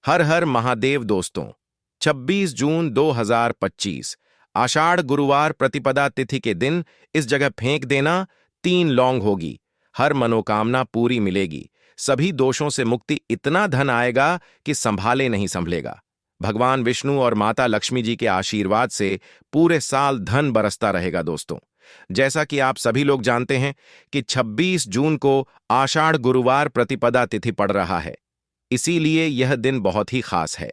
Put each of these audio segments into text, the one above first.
हर हर महादेव दोस्तों। 26 जून 2025 आषाढ़ गुरुवार प्रतिपदा तिथि के दिन इस जगह फेंक देना 3 लौंग होगी। हर मनोकामना पूरी मिलेगी। सभी दोषों से मुक्ति, इतना धन आएगा कि संभाले नहीं संभलेगा। भगवान विष्णु और माता लक्ष्मी जी के आशीर्वाद से पूरे साल धन बरसता रहेगा दोस्तों। जैसा कि आप सभी लोग जानते हैं कि 26 जून को आषाढ़ गुरुवार प्रतिपदा तिथि पड़ रहा है। इसीलिए यह दिन बहुत ही खास है,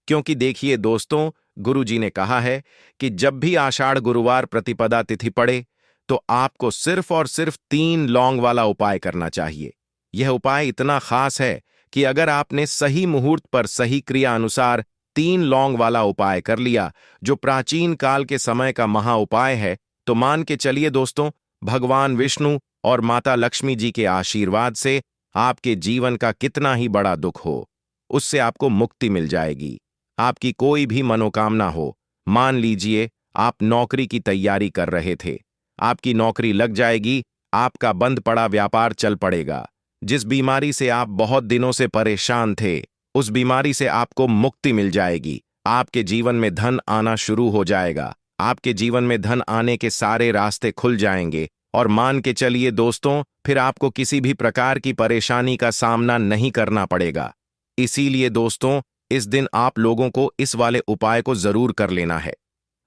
क्योंकि देखिए दोस्तों, गुरु जी ने कहा है कि जब भी आषाढ़ गुरुवार प्रतिपदा तिथि पड़े तो आपको सिर्फ और सिर्फ 3 लौंग वाला उपाय करना चाहिए। यह उपाय इतना खास है कि अगर आपने सही मुहूर्त पर सही क्रिया अनुसार 3 लौंग वाला उपाय कर लिया, जो प्राचीन काल के समय का महा उपाय है, तो मान के चलिए दोस्तों, भगवान विष्णु और माता लक्ष्मी जी के आशीर्वाद से आपके जीवन का कितना ही बड़ा दुख हो, उससे आपको मुक्ति मिल जाएगी। आपकी कोई भी मनोकामना हो, मान लीजिए आप नौकरी की तैयारी कर रहे थे, आपकी नौकरी लग जाएगी, आपका बंद पड़ा व्यापार चल पड़ेगा। जिस बीमारी से आप बहुत दिनों से परेशान थे, उस बीमारी से आपको मुक्ति मिल जाएगी। आपके जीवन में धन आना शुरू हो जाएगा। आपके जीवन में धन आने के सारे रास्ते खुल जाएंगे और मान के चलिए दोस्तों, फिर आपको किसी भी प्रकार की परेशानी का सामना नहीं करना पड़ेगा। इसीलिए दोस्तों, इस दिन आप लोगों को इस वाले उपाय को जरूर कर लेना है।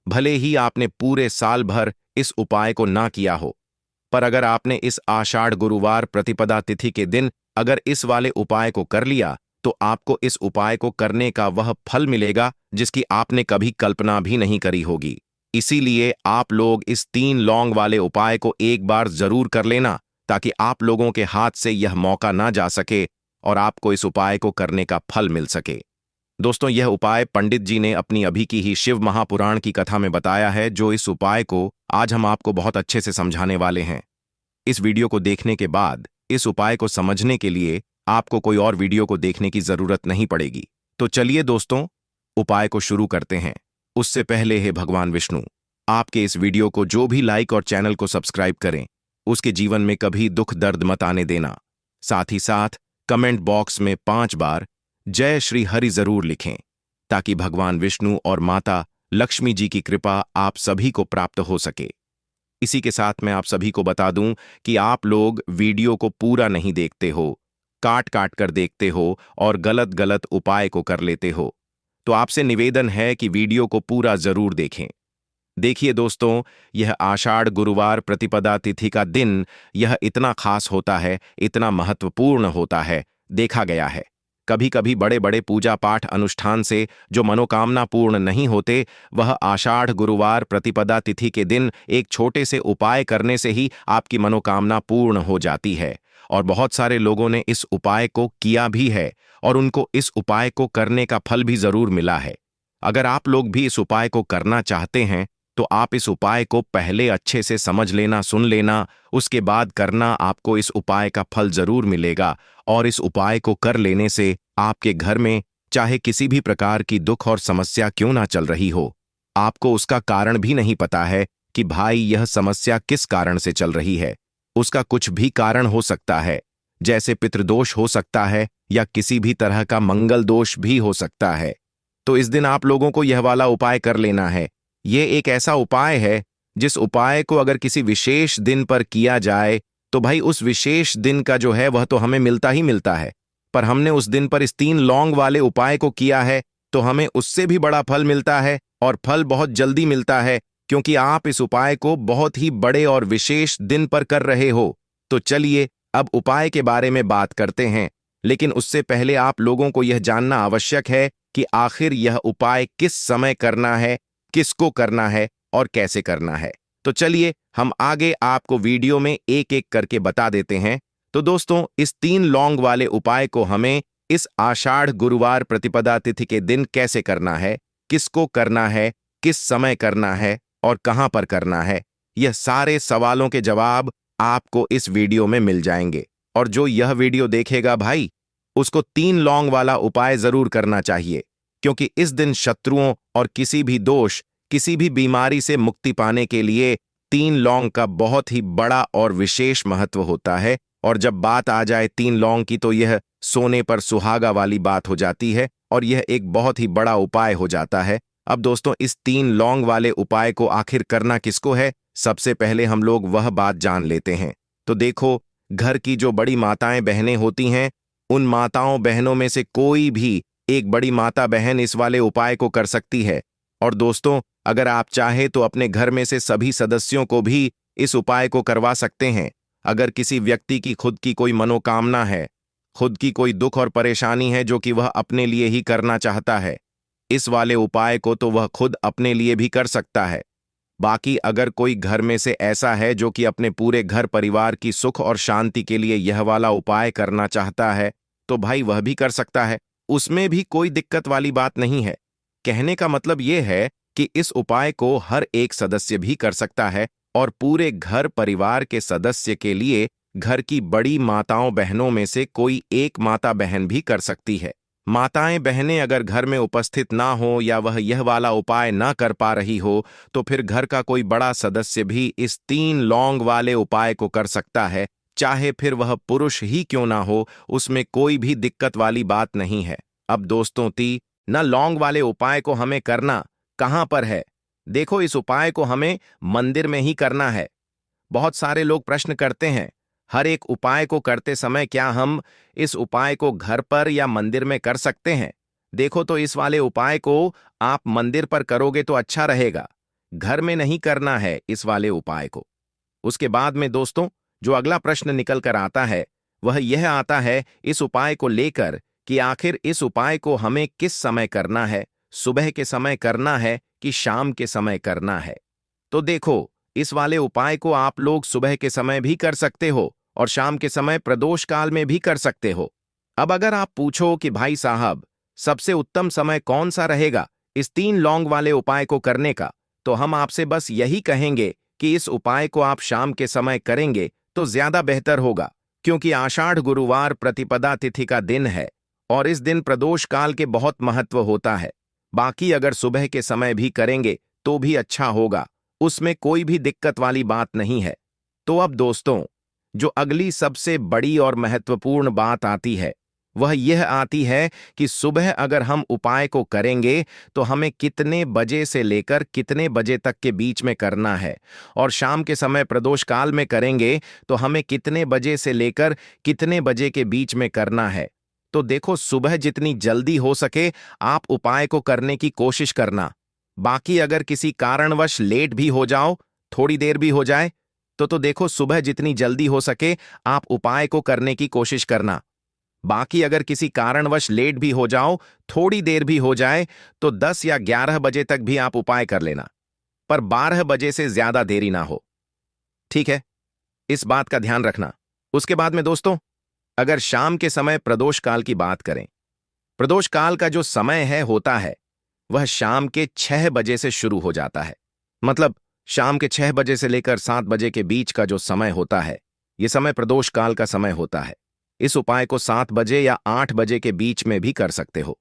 भले ही आपने पूरे साल भर इस उपाय को ना किया हो, पर अगर आपने इस आषाढ़ गुरुवार प्रतिपदा तिथि के दिन अगर इस वाले उपाय को कर लिया, तो आपको इस उपाय को करने का वह फल मिलेगा जिसकी आपने कभी कल्पना भी नहीं करी होगी। इसीलिए आप लोग इस 3 लौंग वाले उपाय को एक बार जरूर कर लेना, ताकि आप लोगों के हाथ से यह मौका ना जा सके और आपको इस उपाय को करने का फल मिल सके। दोस्तों, यह उपाय पंडित जी ने अपनी अभी की ही शिव महापुराण की कथा में बताया है, जो इस उपाय को आज हम आपको बहुत अच्छे से समझाने वाले हैं। इस वीडियो को देखने के बाद इस उपाय को समझने के लिए आपको कोई और वीडियो को देखने की जरूरत नहीं पड़ेगी। तो चलिए दोस्तों, उपाय को शुरू करते हैं। उससे पहले हे भगवान विष्णु, आपके इस वीडियो को जो भी लाइक और चैनल को सब्सक्राइब करें, उसके जीवन में कभी दुख दर्द मत आने देना। साथ ही साथ कमेंट बॉक्स में 5 बार जय श्री हरि जरूर लिखें, ताकि भगवान विष्णु और माता लक्ष्मी जी की कृपा आप सभी को प्राप्त हो सके। इसी के साथ मैं आप सभी को बता दूं कि आप लोग वीडियो को पूरा नहीं देखते हो, काट काट कर देखते हो और गलत गलत उपाय को कर लेते हो। तो आपसे निवेदन है कि वीडियो को पूरा जरूर देखें। देखिए दोस्तों, यह आषाढ़ गुरुवार प्रतिपदा तिथि का दिन यह इतना खास होता है, इतना महत्वपूर्ण होता है। देखा गया है कभी कभी बड़े बड़े पूजा पाठ अनुष्ठान से जो मनोकामना पूर्ण नहीं होते, वह आषाढ़ गुरुवार प्रतिपदा तिथि के दिन एक छोटे से उपाय करने से ही आपकी मनोकामना पूर्ण हो जाती है। और बहुत सारे लोगों ने इस उपाय को किया भी है और उनको इस उपाय को करने का फल भी जरूर मिला है। अगर आप लोग भी इस उपाय को करना चाहते हैं, तो आप इस उपाय को पहले अच्छे से समझ लेना, सुन लेना, उसके बाद करना। आपको इस उपाय का फल जरूर मिलेगा और इस उपाय को कर लेने से आपके घर में चाहे किसी भी प्रकार की दुख और समस्या क्यों ना चल रही हो, आपको उसका कारण भी नहीं पता है कि भाई यह समस्या किस कारण से चल रही है। उसका कुछ भी कारण हो सकता है, जैसे पितृदोष हो सकता है या किसी भी तरह का मंगल दोष भी हो सकता है। तो इस दिन आप लोगों को यह वाला उपाय कर लेना है। ये एक ऐसा उपाय है जिस उपाय को अगर किसी विशेष दिन पर किया जाए, तो भाई उस विशेष दिन का जो है वह तो हमें मिलता ही मिलता है। पर हमने उस दिन पर इस 3 लौंग वाले उपाय को किया है, तो हमें उससे भी बड़ा फल मिलता है और फल बहुत जल्दी मिलता है, क्योंकि आप इस उपाय को बहुत ही बड़े और विशेष दिन पर कर रहे हो। तो चलिए अब उपाय के बारे में बात करते हैं, लेकिन उससे पहले आप लोगों को यह जानना आवश्यक है कि आखिर यह उपाय किस समय करना है, किसको करना है और कैसे करना है। तो चलिए हम आगे आपको वीडियो में एक एक करके बता देते हैं। तो दोस्तों, इस 3 लौंग वाले उपाय को हमें इस आषाढ़ गुरुवार प्रतिपदा तिथि के दिन कैसे करना है, किसको करना है, किस समय करना है और कहां पर करना है, यह सारे सवालों के जवाब आपको इस वीडियो में मिल जाएंगे। और जो यह वीडियो देखेगा भाई, उसको 3 लौंग वाला उपाय जरूर करना चाहिए, क्योंकि इस दिन शत्रुओं और किसी भी दोष, किसी भी बीमारी से मुक्ति पाने के लिए 3 लौंग का बहुत ही बड़ा और विशेष महत्व होता है। और जब बात आ जाए 3 लौंग की, तो यह सोने पर सुहागा वाली बात हो जाती है और यह एक बहुत ही बड़ा उपाय हो जाता है। अब दोस्तों, इस 3 लौंग वाले उपाय को आखिर करना किसको है, सबसे पहले हम लोग वह बात जान लेते हैं। तो देखो, घर की जो बड़ी माताएं बहनें होती हैं, उन माताओं बहनों में से कोई भी एक बड़ी माता बहन इस वाले उपाय को कर सकती है। और दोस्तों, अगर आप चाहे तो अपने घर में से सभी सदस्यों को भी इस उपाय को करवा सकते हैं। अगर किसी व्यक्ति की खुद की कोई मनोकामना है, खुद की कोई दुख और परेशानी है जो कि वह अपने लिए ही करना चाहता है, इस वाले उपाय को तो वह खुद अपने लिए भी कर सकता है। बाकी अगर कोई घर में से ऐसा है जो कि अपने पूरे घर परिवार की सुख और शांति के लिए यह वाला उपाय करना चाहता है, तो भाई वह भी कर सकता है। उसमें भी कोई दिक्कत वाली बात नहीं है। कहने का मतलब यह है कि इस उपाय को हर एक सदस्य भी कर सकता है और पूरे घर परिवार के सदस्य के लिए घर की बड़ी माताओं बहनों में से कोई एक माता बहन भी कर सकती है। माताएं बहनें अगर घर में उपस्थित ना हो या वह यह वाला उपाय ना कर पा रही हो, तो फिर घर का कोई बड़ा सदस्य भी इस 3 लौंग वाले उपाय को कर सकता है, चाहे फिर वह पुरुष ही क्यों ना हो, उसमें कोई भी दिक्कत वाली बात नहीं है। अब दोस्तों, न लौंग वाले उपाय को हमें करना कहां पर है? देखो, इस उपाय को हमें मंदिर में ही करना है। बहुत सारे लोग प्रश्न करते हैं, हर एक उपाय को करते समय क्या हम इस उपाय को घर पर या मंदिर में कर सकते हैं? देखो, तो इस वाले उपाय को आप मंदिर पर करोगे तो अच्छा रहेगा, घर में नहीं करना है इस वाले उपाय को। उसके बाद में दोस्तों, जो अगला प्रश्न निकल कर आता है वह यह आता है इस उपाय को लेकर कि आखिर इस उपाय को हमें किस समय करना है, सुबह के समय करना है कि शाम के समय करना है? तो देखो, इस वाले उपाय को आप लोग सुबह के समय भी कर सकते हो और शाम के समय प्रदोष काल में भी कर सकते हो। अब अगर आप पूछो कि भाई साहब, सबसे उत्तम समय कौन सा रहेगा इस 3 लौंग वाले उपाय को करने का, तो हम आपसे बस यही कहेंगे कि इस उपाय को आप शाम के समय करेंगे तो ज्यादा बेहतर होगा, क्योंकि आषाढ़ गुरुवार प्रतिपदा तिथि का दिन है और इस दिन प्रदोष काल के बहुत महत्व होता है। बाकी अगर सुबह के समय भी करेंगे तो भी अच्छा होगा, उसमें कोई भी दिक्कत वाली बात नहीं है। तो अब दोस्तों, जो अगली सबसे बड़ी और महत्वपूर्ण बात आती है वह यह आती है कि सुबह अगर हम उपाय को करेंगे तो हमें कितने बजे से लेकर कितने बजे तक के बीच में करना है, और शाम के समय प्रदोष काल में करेंगे तो हमें कितने बजे से लेकर कितने बजे के बीच में करना है। तो देखो, सुबह जितनी जल्दी हो सके आप उपाय को करने की कोशिश करना। बाकी अगर किसी कारणवश लेट भी हो जाओ, थोड़ी देर भी हो जाए, तो देखो, सुबह जितनी जल्दी हो सके आप उपाय को करने की कोशिश करना। बाकी अगर किसी कारणवश लेट भी हो जाओ, थोड़ी देर भी हो जाए, तो 10 या 11 बजे तक भी आप उपाय कर लेना, पर 12 बजे से ज्यादा देरी ना हो। ठीक है, इस बात का ध्यान रखना। उसके बाद में दोस्तों, अगर शाम के समय प्रदोष काल की बात करें, प्रदोष काल का जो समय होता है वह शाम के 6 बजे से शुरू हो जाता है। मतलब शाम के 6 बजे से लेकर 7 बजे के बीच का जो समय होता है, यह समय प्रदोष काल का समय होता है। इस उपाय को 7 बजे या 8 बजे के बीच में भी कर सकते हो।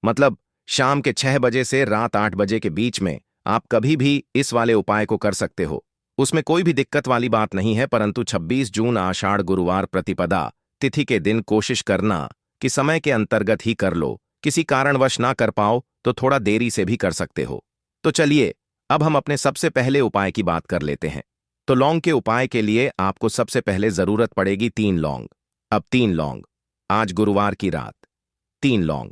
मतलब शाम के 6 बजे से रात 8 बजे के बीच में आप कभी भी इस वाले उपाय को कर सकते हो, उसमें कोई भी दिक्कत वाली बात नहीं है। परंतु 26 जून आषाढ़ गुरुवार प्रतिपदा तिथि के दिन कोशिश करना कि समय के अंतर्गत ही कर लो। किसी कारणवश ना कर पाओ तो थोड़ा देरी से भी कर सकते हो। तो चलिए, अब हम अपने सबसे पहले उपाय की बात कर लेते हैं। तो लौंग के उपाय के लिए आपको सबसे पहले जरूरत पड़ेगी 3 लौंग। अब 3 लौंग, आज गुरुवार की रात 3 लौंग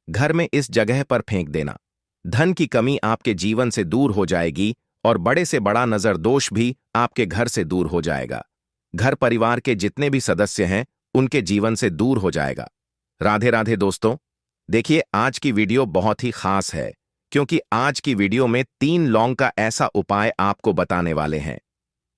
घर में इस जगह पर फेंक देना। धन की कमी आपके जीवन से दूर हो जाएगी और बड़े से बड़ा नजर दोष भी आपके घर से दूर हो जाएगा। घर परिवार के जितने भी सदस्य हैं उनके जीवन से दूर हो जाएगा। राधे राधे दोस्तों। देखिए, आज की वीडियो बहुत ही खास है, क्योंकि आज की वीडियो में 3 लौंग का ऐसा उपाय आपको बताने वाले हैं।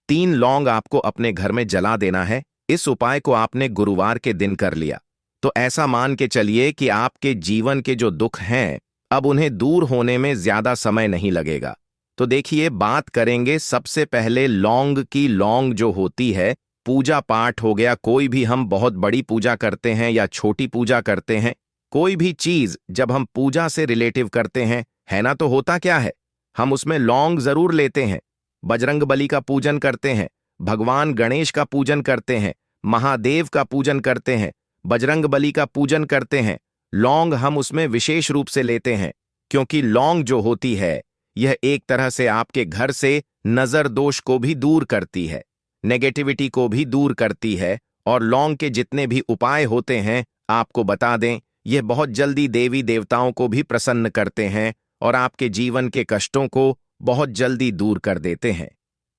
3 लौंग आपको अपने घर में जला देना है। इस उपाय को आपने गुरुवार के दिन कर लिया तो ऐसा मान के चलिए कि आपके जीवन के जो दुख हैं अब उन्हें दूर होने में ज्यादा समय नहीं लगेगा। तो देखिए, बात करेंगे सबसे पहले लौंग की। लौंग जो होती है, पूजा पाठ हो गया, कोई भी हम बहुत बड़ी पूजा करते हैं या छोटी पूजा करते हैं, कोई भी चीज जब हम पूजा से रिलेटिव करते हैं, है ना, तो होता क्या है, हम उसमें लौंग जरूर लेते हैं। बजरंगबली का पूजन करते हैं, भगवान गणेश का पूजन करते हैं, महादेव का पूजन करते हैं, बजरंगबली का पूजन करते हैं। लौंग हम उसमें विशेष रूप से लेते हैं, क्योंकि लौंग जो होती है यह एक तरह से आपके घर से नजर दोष को भी दूर करती है, नेगेटिविटी को भी दूर करती है। और लौंग के जितने भी उपाय होते हैं, आपको बता दें, यह बहुत जल्दी देवी देवताओं को भी प्रसन्न करते हैं और आपके जीवन के कष्टों को बहुत जल्दी दूर कर देते हैं।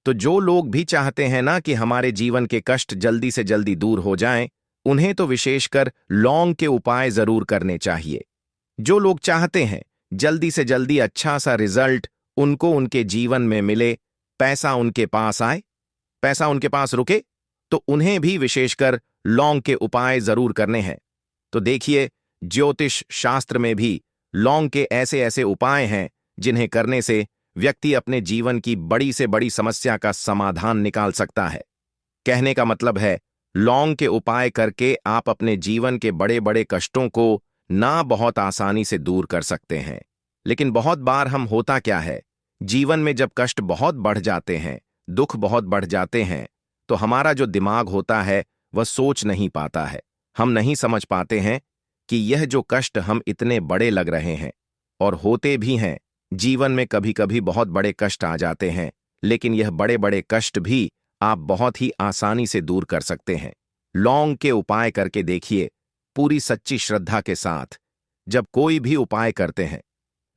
तो जो लोग भी चाहते हैं ना कि हमारे जीवन के कष्ट जल्दी से जल्दी दूर हो जाएं, उन्हें तो विशेषकर लौंग के उपाय जरूर करने चाहिए। जो लोग चाहते हैं जल्दी से जल्दी अच्छा सा रिजल्ट उनको उनके जीवन में मिले, पैसा उनके पास आए, पैसा उनके पास रुके, तो उन्हें भी विशेषकर लौंग के उपाय जरूर करने हैं। तो देखिए, ज्योतिष शास्त्र में भी लौंग के ऐसे ऐसे उपाय हैं जिन्हें करने से व्यक्ति अपने जीवन की बड़ी से बड़ी समस्या का समाधान निकाल सकता है। कहने का मतलब है, लौंग के उपाय करके आप अपने जीवन के बड़े बड़े कष्टों को ना बहुत आसानी से दूर कर सकते हैं। लेकिन बहुत बार हम होता क्या है, जीवन में जब कष्ट बहुत बढ़ जाते हैं, दुख बहुत बढ़ जाते हैं, तो हमारा जो दिमाग होता है वह सोच नहीं पाता है। हम नहीं समझ पाते हैं कि यह जो कष्ट हम इतने बड़े लग रहे हैं, और होते भी हैं। जीवन में कभी कभी बहुत बड़े कष्ट आ जाते हैं, लेकिन यह बड़े बड़े कष्ट भी आप बहुत ही आसानी से दूर कर सकते हैं। लौंग के उपाय करके देखिए, पूरी सच्ची श्रद्धा के साथ। जब कोई भी उपाय करते हैं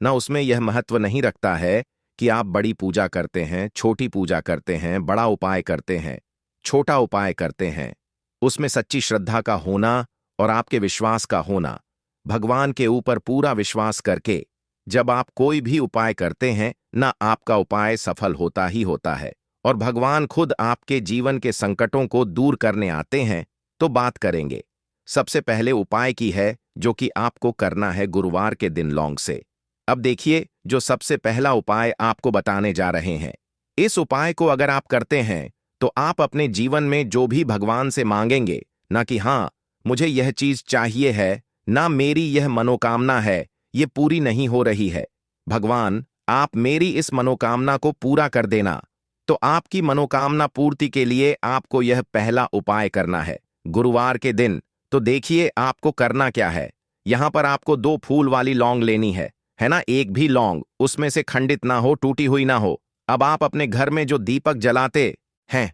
ना, उसमें यह महत्व नहीं रखता है कि आप बड़ी पूजा करते हैं, छोटी पूजा करते हैं, बड़ा उपाय करते हैं, छोटा उपाय करते हैं। उसमें सच्ची श्रद्धा का होना और आपके विश्वास का होना, भगवान के ऊपर पूरा विश्वास करके जब आप कोई भी उपाय करते हैं ना, आपका उपाय सफल होता ही होता है। और भगवान खुद आपके जीवन के संकटों को दूर करने आते हैं। तो बात करेंगे सबसे पहले उपाय की है, जो कि आपको करना है गुरुवार के दिन लौंग से। अब देखिए, जो सबसे पहला उपाय आपको बताने जा रहे हैं, इस उपाय को अगर आप करते हैं तो आप अपने जीवन में जो भी भगवान से मांगेंगे ना, कि हाँ मुझे यह चीज चाहिए है, ना मेरी यह मनोकामना है, ये पूरी नहीं हो रही है, भगवान आप मेरी इस मनोकामना को पूरा कर देना। तो आपकी मनोकामना पूर्ति के लिए आपको यह पहला उपाय करना है गुरुवार के दिन। तो देखिए, आपको करना क्या है। यहां पर आपको 2 फूल वाली लौंग लेनी है ना। एक भी लौंग उसमें से खंडित ना हो, टूटी हुई ना हो। अब आप अपने घर में जो दीपक जलाते हैं,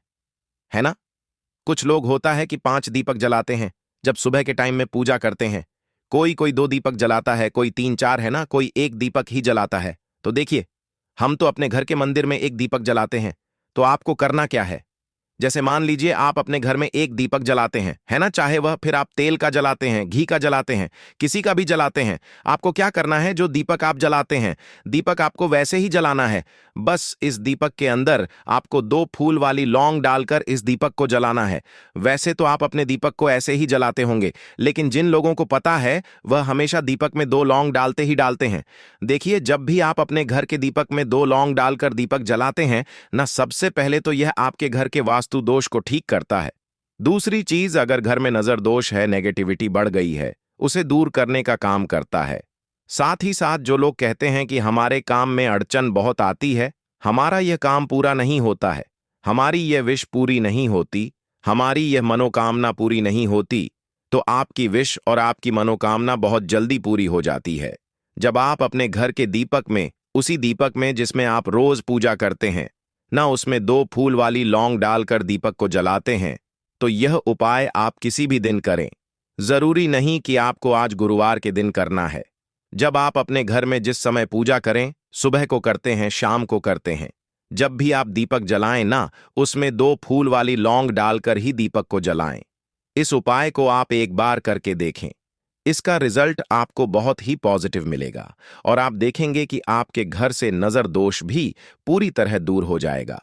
है ना, कुछ लोग होता है कि 5 दीपक जलाते हैं जब सुबह के टाइम में पूजा करते हैं। कोई कोई 2 दीपक जलाता है, कोई 3-4, है ना, कोई 1 दीपक ही जलाता है। तो देखिए, हम तो अपने घर के मंदिर में 1 दीपक जलाते हैं। तो आपको करना क्या है, जैसे मान लीजिए आप अपने घर में 1 दीपक जलाते हैं, है ना, चाहे वह फिर आप तेल का जलाते हैं, घी का जलाते हैं, किसी का भी जलाते हैं। आपको क्या करना है, जो दीपक आप जलाते हैं, दीपक आपको वैसे ही जलाना है। बस इस दीपक के अंदर आपको 2 फूल वाली लौंग डालकर इस दीपक को जलाना है। वैसे तो आप अपने दीपक को ऐसे ही जलाते होंगे, लेकिन जिन लोगों को पता है वह हमेशा दीपक में 2 लौंग डालते ही डालते हैं। देखिए, जब भी आप अपने घर के दीपक में 2 लौंग डालकर दीपक जलाते हैं ना, सबसे पहले तो यह आपके घर के वास्तु दोष को ठीक करता है। दूसरी चीज, अगर घर में नजर दोष है, नेगेटिविटी बढ़ गई है, उसे दूर करने का काम करता है। साथ ही साथ जो लोग कहते हैं कि हमारे काम में अड़चन बहुत आती है, हमारा यह काम पूरा नहीं होता है, हमारी यह विश पूरी नहीं होती, हमारी यह मनोकामना पूरी नहीं होती, तो आपकी विश और आपकी मनोकामना बहुत जल्दी पूरी हो जाती है। जब आप अपने घर के दीपक में, उसी दीपक में जिसमें आप रोज पूजा करते हैं ना, उसमें 2 फूल वाली लौंग डालकर दीपक को जलाते हैं, तो यह उपाय आप किसी भी दिन करें। जरूरी नहीं कि आपको आज गुरुवार के दिन करना है। जब आप अपने घर में जिस समय पूजा करें, सुबह को करते हैं, शाम को करते हैं, जब भी आप दीपक जलाएं ना, उसमें 2 फूल वाली लौंग डालकर ही दीपक को जलाएं। इस उपाय को आप एक बार करके देखें, इसका रिजल्ट आपको बहुत ही पॉजिटिव मिलेगा और आप देखेंगे कि आपके घर से नजर दोष भी पूरी तरह दूर हो जाएगा,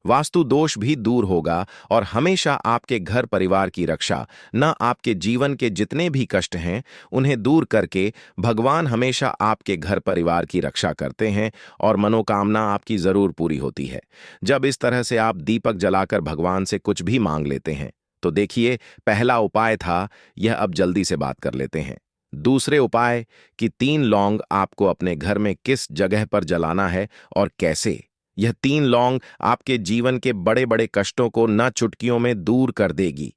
वास्तु दोष भी दूर होगा और हमेशा आपके घर परिवार की रक्षा, न आपके जीवन के जितने भी कष्ट हैं उन्हें दूर करके भगवान हमेशा आपके घर परिवार की रक्षा करते हैं और मनोकामना आपकी जरूर पूरी होती है। जब इस तरह से आप दीपक जलाकर भगवान से कुछ भी मांग लेते हैं, तो देखिए, पहला उपाय था यह, अब जल्दी से बात कर लेते हैं दूसरे उपाय कि 3 लौंग आपको अपने घर में किस जगह पर जलाना है और कैसे। यह 3 लौंग आपके जीवन के बड़े बड़े कष्टों को न चुटकियों में दूर कर देगी।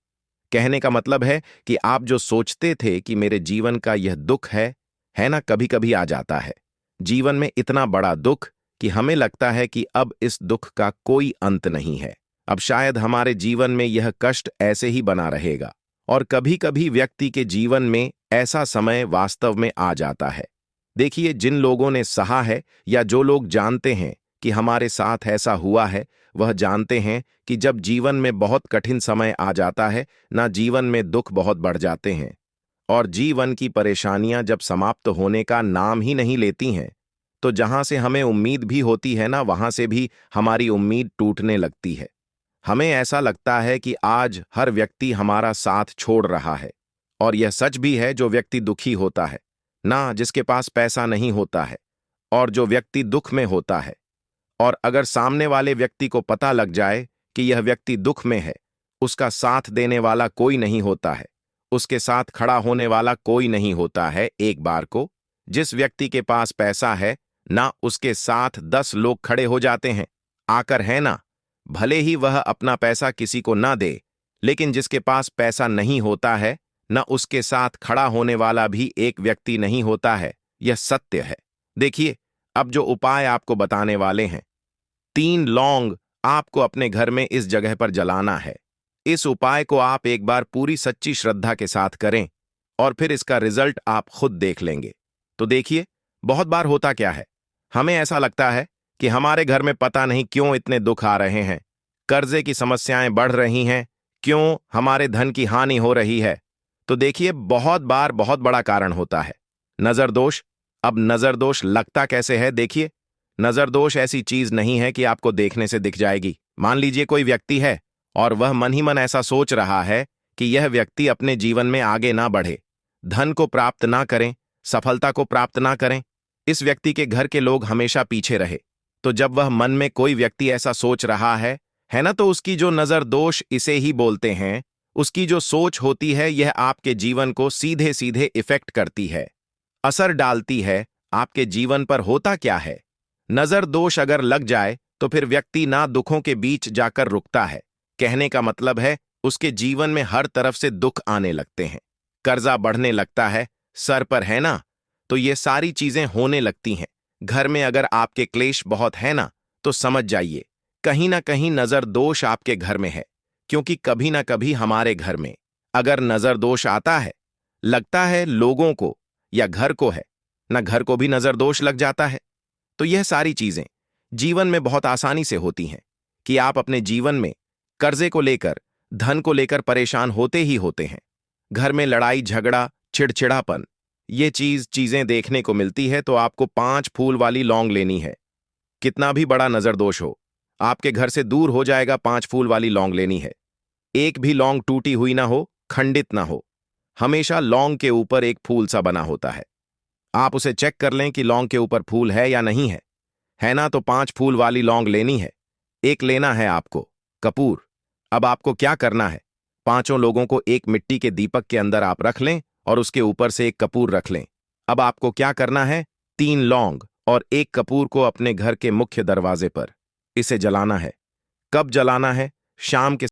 कहने का मतलब है कि आप जो सोचते थे कि मेरे जीवन का यह दुख है ना, कभी कभी आ जाता है जीवन में इतना बड़ा दुख कि हमें लगता है कि अब इस दुख का कोई अंत नहीं है। अब शायद हमारे जीवन में यह कष्ट ऐसे ही बना रहेगा। और कभी कभी व्यक्ति के जीवन में ऐसा समय वास्तव में आ जाता है। देखिए, जिन लोगों ने सहा है या जो लोग जानते हैं कि हमारे साथ ऐसा हुआ है, वह जानते हैं कि जब जीवन में बहुत कठिन समय आ जाता है ना, जीवन में दुख बहुत बढ़ जाते हैं और जीवन की परेशानियां जब समाप्त होने का नाम ही नहीं लेती हैं, तो जहां से हमें उम्मीद भी होती है ना, वहां से भी हमारी उम्मीद टूटने लगती है। हमें ऐसा लगता है कि आज हर व्यक्ति हमारा साथ छोड़ रहा है। और यह सच भी है, जो व्यक्ति दुखी होता है ना, जिसके पास पैसा नहीं होता है, और जो व्यक्ति दुख में होता है, और अगर सामने वाले व्यक्ति को पता लग जाए कि यह व्यक्ति दुख में है, उसका साथ देने वाला कोई नहीं होता है, उसके साथ खड़ा होने वाला कोई नहीं होता है। एक बार को जिस व्यक्ति के पास पैसा है ना, उसके साथ 10 लोग खड़े हो जाते हैं आकर, है ना। भले ही वह अपना पैसा किसी को ना दे, लेकिन जिसके पास पैसा नहीं होता है ना, उसके साथ खड़ा होने वाला भी एक व्यक्ति नहीं होता है। यह सत्य है। देखिए, अब जो उपाय आपको बताने वाले हैं, 3 लौंग आपको अपने घर में इस जगह पर जलाना है। इस उपाय को आप एक बार पूरी सच्ची श्रद्धा के साथ करें और फिर इसका रिजल्ट आप खुद देख लेंगे। तो देखिए, बहुत बार होता क्या है, हमें ऐसा लगता है कि हमारे घर में पता नहीं क्यों इतने दुख आ रहे हैं, कर्जे की समस्याएं बढ़ रही हैं, क्यों हमारे धन की हानि हो रही है। तो देखिए, बहुत बार बहुत बड़ा कारण होता है नजर दोष। अब नजर दोष लगता कैसे है? देखिए, नजर दोष ऐसी चीज नहीं है कि आपको देखने से दिख जाएगी। मान लीजिए कोई व्यक्ति है और वह मन ही मन ऐसा सोच रहा है कि यह व्यक्ति अपने जीवन में आगे ना बढ़े, धन को प्राप्त ना करें, सफलता को प्राप्त ना करें, इस व्यक्ति के घर के लोग हमेशा पीछे रहे। तो जब वह मन में कोई व्यक्ति ऐसा सोच रहा है ना, तो उसकी जो नजर दोष इसे ही बोलते हैं, उसकी जो सोच होती है, यह आपके जीवन को सीधे सीधे इफेक्ट करती है, असर डालती है आपके जीवन पर। होता क्या है, नजर दोष अगर लग जाए तो फिर व्यक्ति ना दुखों के बीच जाकर रुकता है। कहने का मतलब है, उसके जीवन में हर तरफ से दुख आने लगते हैं, कर्जा बढ़ने लगता है सर पर, है ना। तो ये सारी चीजें होने लगती हैं। घर में अगर आपके क्लेश बहुत है ना, तो समझ जाइए कहीं ना कहीं नजर दोष आपके घर में है। क्योंकि कभी ना कभी हमारे घर में अगर नजर दोष आता है, लगता है लोगों को या घर को है ना, घर को भी नजर दोष लग जाता है। तो यह सारी चीजें जीवन में बहुत आसानी से होती हैं कि आप अपने जीवन में कर्जे को लेकर, धन को लेकर परेशान होते ही होते हैं। घर में लड़ाई झगड़ा, चिड़चिड़ापन, ये चीजें देखने को मिलती है। तो आपको 5 फूल वाली लौंग लेनी है। कितना भी बड़ा नजर दोष हो, आपके घर से दूर हो जाएगा। 5 फूल वाली लौंग लेनी है। एक भी लौंग टूटी हुई ना हो, खंडित ना हो, हमेशा लौंग के ऊपर एक फूल सा बना होता है। आप उसे चेक कर लें कि लौंग के ऊपर फूल है या नहीं है ना। तो 5 फूल वाली लौंग लेनी है। एक लेना है आपको कपूर। अब आपको क्या करना है, 5 लोगों को एक मिट्टी के दीपक के अंदर आप रख लें और उसके ऊपर से एक कपूर रख लें। अब आपको क्या करना है, 3 लौंग और एक कपूर को अपने घर के मुख्य दरवाजे पर इसे जलाना है। कब जलाना है? शाम के